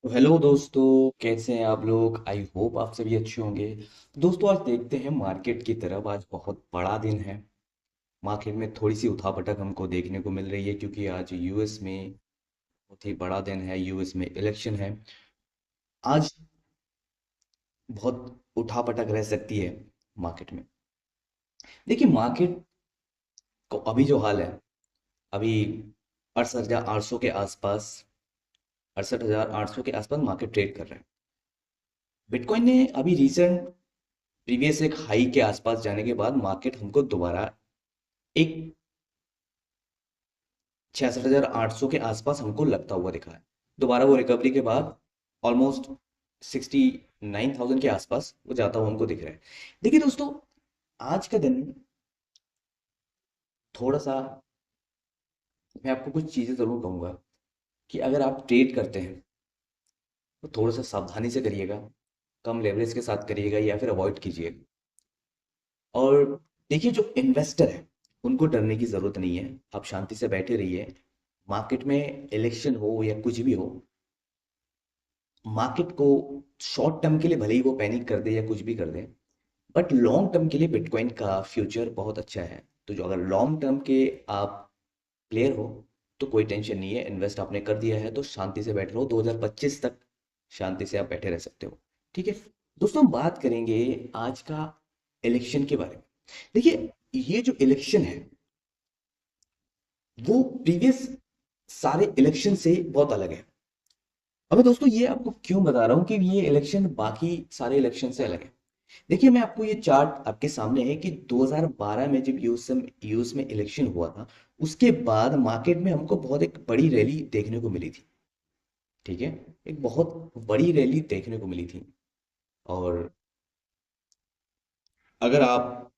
तो हेलो दोस्तों, कैसे हैं आप लोग। आई होप आप सभी अच्छे होंगे। दोस्तों, आज देखते हैं मार्केट की तरफ। आज बहुत बड़ा दिन है। मार्केट में थोड़ी सी उठापटक हमको देखने को मिल रही है क्योंकि आज यूएस में बहुत ही बड़ा दिन है। यूएस में इलेक्शन है आज। बहुत उठापटक रह सकती है मार्केट में। देखिए, मार्केट को अभी जो हाल है, अभी 68,800 के आसपास, 68,800 के आसपास मार्केट ट्रेड कर रहा है। बिटकॉइन ने अभी रिसेंट प्रीवियस एक हाई के आसपास जाने के बाद मार्केट हमको दोबारा एक 66,800 के आसपास हमको लगता हुआ दिखा है। दोबारा वो रिकवरी के बाद ऑलमोस्ट 69,000 के आसपास वो जाता हुआ हमको दिख रहा है। देखिए दोस्तों, आज का दिन थोड़ा सा, मैं आपको कुछ चीज़ें ज़रूर कहूँगा कि अगर आप ट्रेड करते हैं तो थोड़ा सा सावधानी से करिएगा, कम लेवरेज के साथ करिएगा या फिर अवॉइड कीजिएगा। और देखिए, जो इन्वेस्टर है उनको डरने की ज़रूरत नहीं है। आप शांति से बैठे रहिए। मार्केट में इलेक्शन हो या कुछ भी हो, मार्केट को शॉर्ट टर्म के लिए भले ही वो पैनिक कर दे या कुछ भी कर दे, बट लॉन्ग टर्म के लिए बिटकॉइन का फ्यूचर बहुत अच्छा है। तो जो अगर लॉन्ग टर्म के आप प्लेयर हो तो कोई टेंशन नहीं है। इन्वेस्ट आपने कर दिया है तो शांति से बैठ रहो। 2025 तक शांति से आप बैठे रह सकते हो। ठीक है दोस्तों, हम बात करेंगे आज का इलेक्शन के बारे में। देखिए, ये जो इलेक्शन है वो प्रीवियस सारे इलेक्शन से बहुत अलग है। अब मैं दोस्तों ये आपको क्यों बता रहा हूँ कि ये इलेक्शन बाकी सारे इलेक्शन से अलग है। देखिए, मैं आपको ये चार्ट आपके सामने है कि 2012 में जब यूएस में इलेक्शन हुआ था, उसके बाद मार्केट में हमको बहुत एक बड़ी रैली देखने को मिली थी। ठीक है, एक बहुत बड़ी रैली देखने को मिली थी। और अगर आप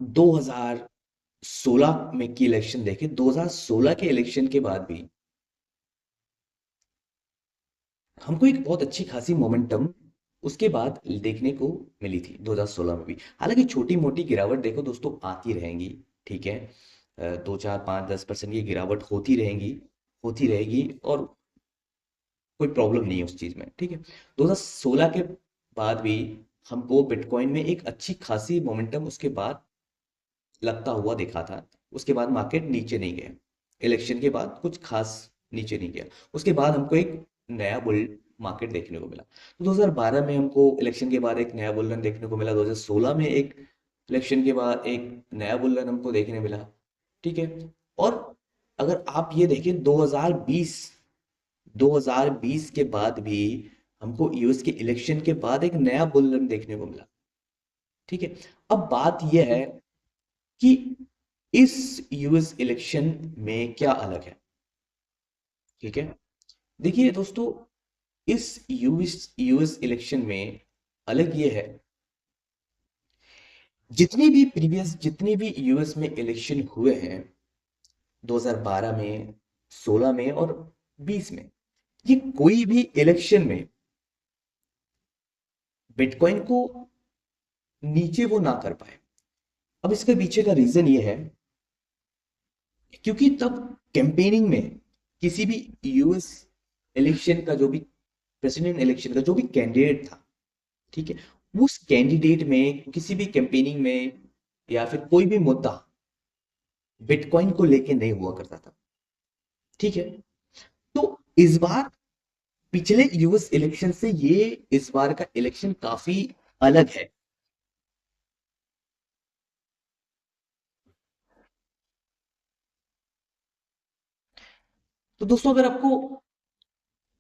2016 में की इलेक्शन देखें, 2016 के इलेक्शन के बाद भी हमको एक बहुत अच्छी खासी मोमेंटम उसके बाद देखने को मिली थी 2016 में भी। हालांकि छोटी मोटी गिरावट देखो दोस्तों आती रहेंगी। ठीक है, 2, 4, 5, 10% की गिरावट होती रहेंगी, होती रहेगी। और कोई प्रॉब्लम नहीं है उस चीज़ में। ठीक है, 2016 के बाद भी हमको बिटकॉइन में एक अच्छी खासी मोमेंटम उसके बाद लगता हुआ देखा था। उसके बाद मार्केट नीचे नहीं गया। इलेक्शन के बाद कुछ खास नीचे नहीं गया। उसके बाद हमको एक नया बुल मार्केट देखने को मिला। तो 2012 में हमको इलेक्शन के बाद एक नया बुल रन देखने को मिला। 2016 में एक इलेक्शन के बाद एक नया बुल रन हमको देखने मिला। ठीक है। और अगर आप ये देखें, 2020 के बाद भी हमको यूएस के इलेक्शन के बाद एक नया बुल रन देखने को मिला। ठीक है। अब बात यह है कि इस यूएस इलेक्शन में क्या अलग है। ठीक है, देखिए दोस्तों, इस यूएस इलेक्शन में अलग ये है, जितने भी यूएस में इलेक्शन हुए हैं 2012 में, 16 में और 20 में, ये कोई भी इलेक्शन में बिटकॉइन को नीचे वो ना कर पाए। अब इसके पीछे का रीजन ये है क्योंकि तब कैंपेनिंग में किसी भी यूएस इलेक्शन का जो भी प्रेसिडेंट इलेक्शन का जो भी कैंडिडेट था, ठीक है, उस कैंडिडेट में किसी भी कैंपेनिंग में या फिर कोई भी मुद्दा बिटकॉइन को लेके नहीं हुआ करता था। ठीक है। तो इस बार पिछले यूएस इलेक्शन से ये इस बार का इलेक्शन काफी अलग है। तो दोस्तों, अगर आपको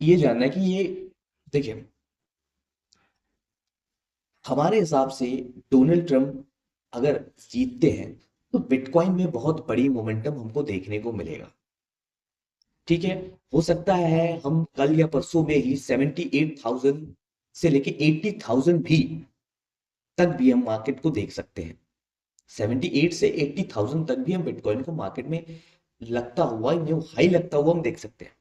ये जानना है कि ये, देखिए, हमारे हिसाब से डोनाल्ड ट्रंप अगर जीतते हैं तो बिटकॉइन में बहुत बड़ी मोमेंटम हमको देखने को मिलेगा। ठीक है, हो सकता है हम कल या परसों में ही 78,000 से लेके 80,000 भी तक भी हम मार्केट को देख सकते हैं। 78 से 80,000 तक भी हम बिटकॉइन को मार्केट में लगता हुआ, न्यू हाई लगता हुआ हम देख सकते हैं।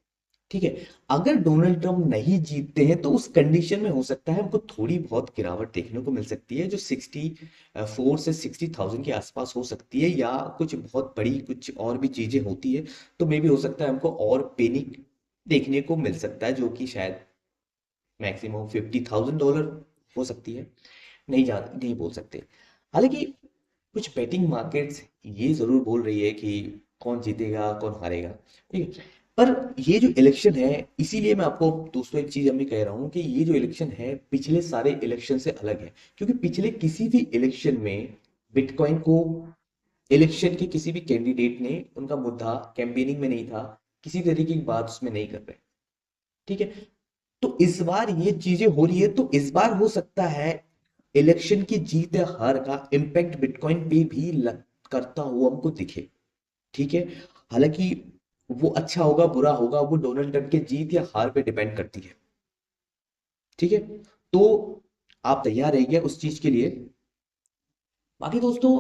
ठीक है। अगर डोनाल्ड ट्रंप नहीं जीतते हैं तो उस कंडीशन में हो सकता है हमको थोड़ी बहुत गिरावट देखने को मिल सकती है, जो 64 से 60,000 के आसपास हो सकती है, या कुछ बहुत बड़ी कुछ और भी चीजें होती है तो मे भी हो सकता है हमको और पैनिक देखने को मिल सकता है, जो कि शायद मैक्सिमम $50,000 हो सकती है। नहीं जा नहीं बोल सकते। हालांकि कुछ बेटिंग मार्केट्स ये जरूर बोल रही है कि कौन जीतेगा कौन हारेगा, ठीक है। पर ये जो इलेक्शन है, इसीलिए मैं आपको दोस्तों एक चीज मैं कह रहा हूँ कि ये जो इलेक्शन है पिछले सारे इलेक्शन से अलग है, क्योंकि पिछले किसी भी इलेक्शन में बिटकॉइन को इलेक्शन के किसी भी कैंडिडेट ने उनका मुद्दा कैंपेनिंग में नहीं था, किसी तरीके की बात उसमें नहीं कर रहे, ठीक है। तो इस बार ये चीजें हो रही है, तो इस बार हो सकता है इलेक्शन की जीत या हार का इम्पैक्ट बिटकॉइन पे भी करता हुआ हमको दिखे, ठीक है। हालांकि वो अच्छा होगा बुरा होगा वो डोनाल्ड ट्रंप के जीत या हार पे डिपेंड करती है, ठीक है। तो आप तैयार रहिए उस चीज के लिए। बाकी दोस्तों,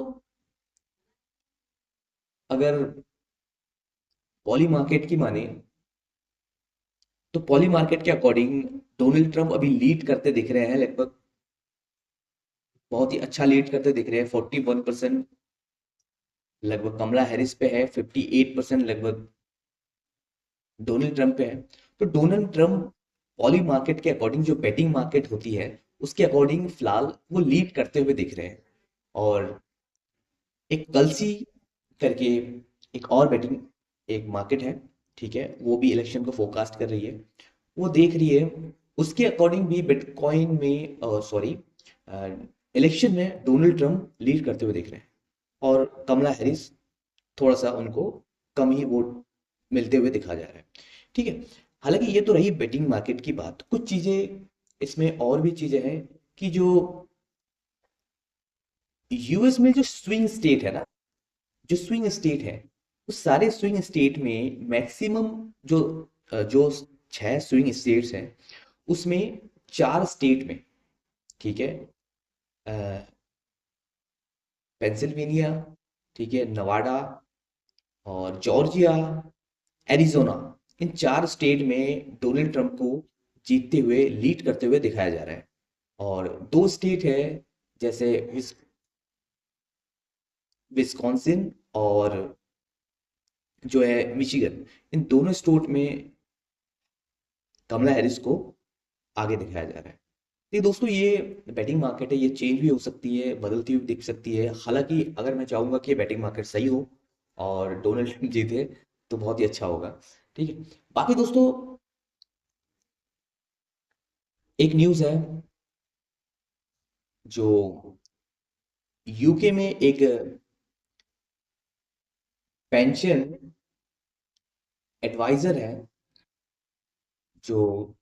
अगर पॉली मार्केट की माने, तो पॉली मार्केट के अकॉर्डिंग डोनाल्ड ट्रंप अभी लीड करते दिख रहे हैं, लगभग बहुत ही अच्छा लीड करते दिख रहे हैं, 41% लगभग कमला हैरिस पे है, 58% लगभग डोनाल्ड ट्रंप पे है। तो डोनाल्ड ट्रंप पॉली मार्केट के अकॉर्डिंग, जो बेटिंग मार्केट होती है उसके अकॉर्डिंग फिलहाल वो लीड करते हुए दिख रहे हैं। और एक कल्सी करके एक और बेटिंग एक मार्केट है, ठीक है, वो भी इलेक्शन को फोरकास्ट कर रही है, वो देख रही है उसके अकॉर्डिंग भी बिटकॉइन में, सॉरी, इलेक्शन में डोनाल्ड ट्रंप लीड करते हुए दिख रहे हैं, और कमला हैरिस थोड़ा सा उनको कम ही वोट मिलते हुए दिखा जा रहा है, ठीक है। हालांकि ये तो रही बेटिंग मार्केट की बात, कुछ चीजें इसमें और भी चीजें हैं कि जो यूएस में जो स्विंग स्टेट है ना, जो स्विंग स्टेट है, उस सारे स्विंग स्टेट में मैक्सिमम जो जो 6 स्विंग स्टेट्स हैं उसमें 4 स्टेट में, ठीक है, पेंसिल्वेनिया, ठीक है, नवाडा और जॉर्जिया, एरिजोना, इन 4 स्टेट में डोनाल्ड ट्रंप को जीतते हुए लीड करते हुए दिखाया जा रहा है। और 2 स्टेट है, जैसे विस्कॉन्सिन और जो है मिशिगन, इन दोनों स्टेट में कमला हैरिस को आगे दिखाया जा रहा है। ये दोस्तों, ये बैटिंग मार्केट है, ये चेंज भी हो सकती है, बदलती हुई दिख सकती है। हालांकि अगर मैं चाहूंगा कि ये बैटिंग मार्केट सही हो और डोनाल्ड ट्रंप जीते तो बहुत ही अच्छा होगा, ठीक है। बाकी दोस्तों, एक न्यूज़ है, जो यूके में एक पेंशन एडवाइजर है, जो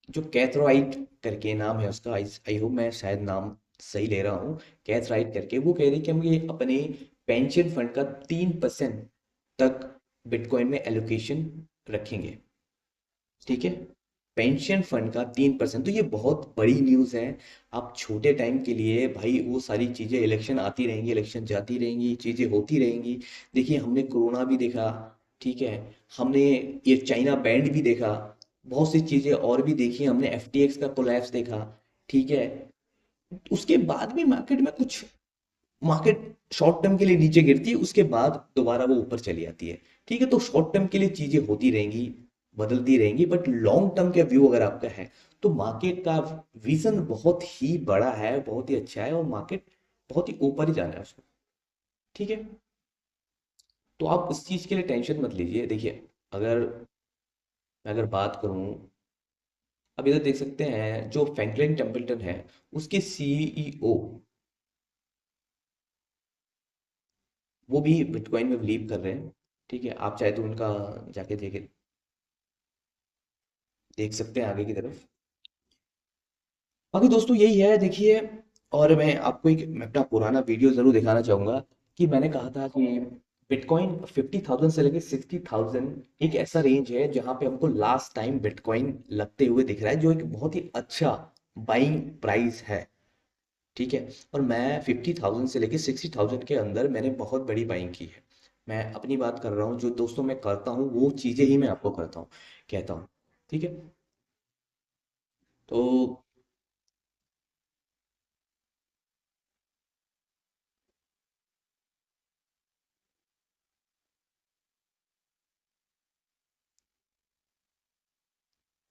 जो कैथराइट करके नाम है उसका, आई होप मैं शायद नाम सही ले रहा हूँ, कैथराइट करके, वो कह रही कि हम ये अपने पेंशन फंड का 3% तक बिटकॉइन में एलोकेशन रखेंगे, ठीक है। पेंशन फंड का 3%, तो ये बहुत बड़ी न्यूज़ है। आप छोटे टाइम के लिए भाई, वो सारी चीज़ें, इलेक्शन आती रहेंगी इलेक्शन जाती रहेंगी चीज़ें होती रहेंगी। देखिए हमने कोरोना भी देखा, ठीक है, हमने ये चाइना बैंड भी देखा, बहुत सी चीज़ें और भी देखी हमने, एफटीएक्स का कोलैप्स देखा, ठीक है। उसके बाद भी मार्केट में कुछ, मार्केट शॉर्ट टर्म के लिए नीचे गिरती है, उसके बाद दोबारा वो ऊपर चली आती है, ठीक है। तो शॉर्ट टर्म के लिए चीजें होती रहेंगी, बदलती रहेंगी, बट लॉन्ग टर्म का व्यू अगर आपका है तो मार्केट का विजन बहुत ही बड़ा है, बहुत ही अच्छा है, और मार्केट बहुत ही ऊपर ही जाना है उसको, ठीक है। तो आप उस चीज के लिए टेंशन मत लीजिए। देखिए, अगर मैं अगर बात करूं, अब इधर देख सकते हैं जो फ्रैंकलिन टेम्पल्टन है, उसके सीईओ, वो भी बिटकॉइन में बिलीव कर रहे हैं, ठीक है। आप चाहे तो उनका जाके देख देख सकते हैं आगे की तरफ। बाकी दोस्तों यही है, देखिए। और मैं आपको एक, मैं अपना पुराना वीडियो जरूर दिखाना चाहूंगा कि मैंने कहा था कि बिटकॉइन 50,000 से लेके 60,000 एक ऐसा रेंज है जहां पे हमको लास्ट टाइम बिटकॉइन लगते हुए दिख रहा है, जो एक बहुत ही अच्छा बाइंग प्राइस है, ठीक है। और मैं 50,000 से लेके 60,000 के अंदर मैंने बहुत बड़ी बाइंग की है। मैं अपनी बात कर रहा हूँ, जो दोस्तों मैं करता हूँ वो चीज़ें ही मैं आपको करता हूँ, कहता हूँ, ठीक है। तो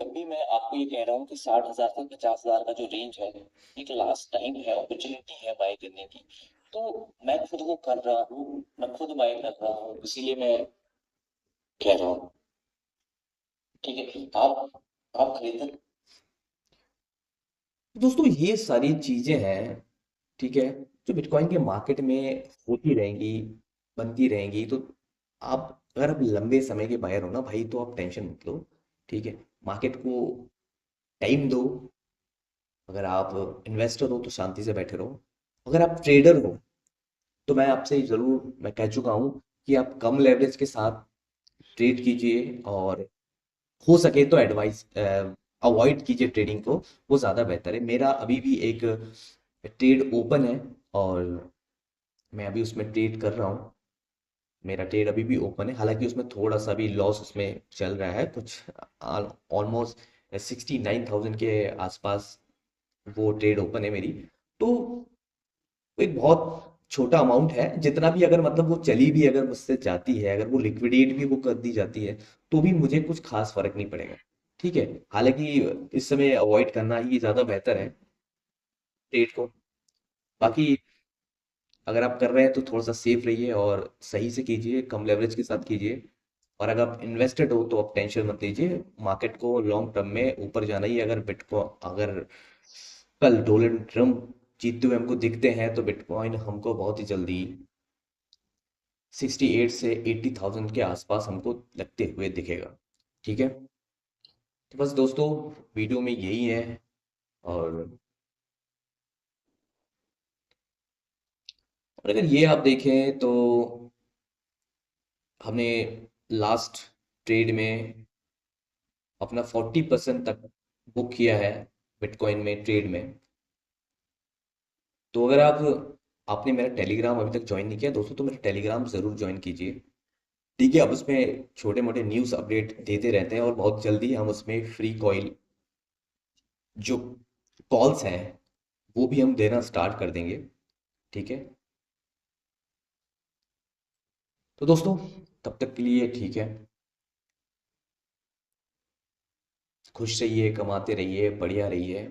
तब भी मैं आपको ये कह रहा हूँ कि 60,000 से 50,000 का जो रेंज है, एक लास्ट टाइम है, अपॉर्चुनिटी है बाय करने की। तो मैं खुद वो कर रहा हूँ, मैं खुद बाय कर रहा हूँ, इसीलिए मैं कह रहा हूँ। ठीक है, आप खरीद। दोस्तों ये सारी चीजें हैं, ठीक है, जो बिटकॉइन के मार्केट में होती रहेंगी, बनती रहेंगी। तो आप अगर आप लंबे समय के बायर हो ना भाई, तो आप टेंशन मत लो, ठीक है। मार्केट को टाइम दो। अगर आप इन्वेस्टर हो तो शांति से बैठे रहो। अगर आप ट्रेडर हो तो मैं आपसे ज़रूर मैं कह चुका हूँ कि आप कम लेवरेज के साथ ट्रेड कीजिए, और हो सके तो एडवाइस अवॉइड कीजिए ट्रेडिंग को। वो ज़्यादा बेहतर है। मेरा अभी भी एक ट्रेड ओपन है, और मैं अभी उसमें ट्रेड कर रहा हूँ। मेरा ट्रेड अभी भी ओपन है, हालांकि उसमें थोड़ा सा भी लॉस उसमें चल रहा है कुछ, ऑलमोस्ट 69,000 के आसपास वो ट्रेड ओपन है मेरी। तो एक बहुत छोटा अमाउंट है, जितना भी अगर मतलब वो चली भी अगर मुझसे जाती है, अगर वो लिक्विडेट भी वो कर दी जाती है, तो भी मुझे कुछ खास फर्क नहीं पड़ेगा, ठीक है। हालांकि इस समय अवॉइड करना ही ज़्यादा बेहतर है ट्रेड को। बाकी अगर आप कर रहे हैं तो थोड़ा सा सेफ रहिए और सही से कीजिए, कम लेवरेज के साथ कीजिए। और अगर आप इन्वेस्टेड हो तो आप टेंशन मत लीजिए, मार्केट को लॉन्ग टर्म में ऊपर जाना ही है। अगर बिटकॉइन अगर कल डोनाल्ड ट्रम्प जीतते हुए हमको दिखते हैं, तो बिटकॉइन हमको बहुत ही जल्दी 68 से 80,000 के आसपास हमको लगते हुए दिखेगा, ठीक है। तो बस दोस्तों, वीडियो में यही है। और अगर ये आप देखें तो हमने लास्ट ट्रेड में अपना 40% तक बुक किया है बिटकॉइन में ट्रेड में। तो अगर आपने मेरा टेलीग्राम अभी तक ज्वाइन नहीं किया दोस्तों, तो मेरा टेलीग्राम ज़रूर ज्वाइन कीजिए, ठीक है। अब उसमें छोटे मोटे न्यूज़ अपडेट देते रहते हैं, और बहुत जल्दी हम उसमें फ्री कॉइल जो कॉल्स हैं वो भी हम देना स्टार्ट कर देंगे, ठीक है। तो दोस्तों, तब तक के लिए ठीक है। खुश रहिए, कमाते रहिए, बढ़िया रहिए।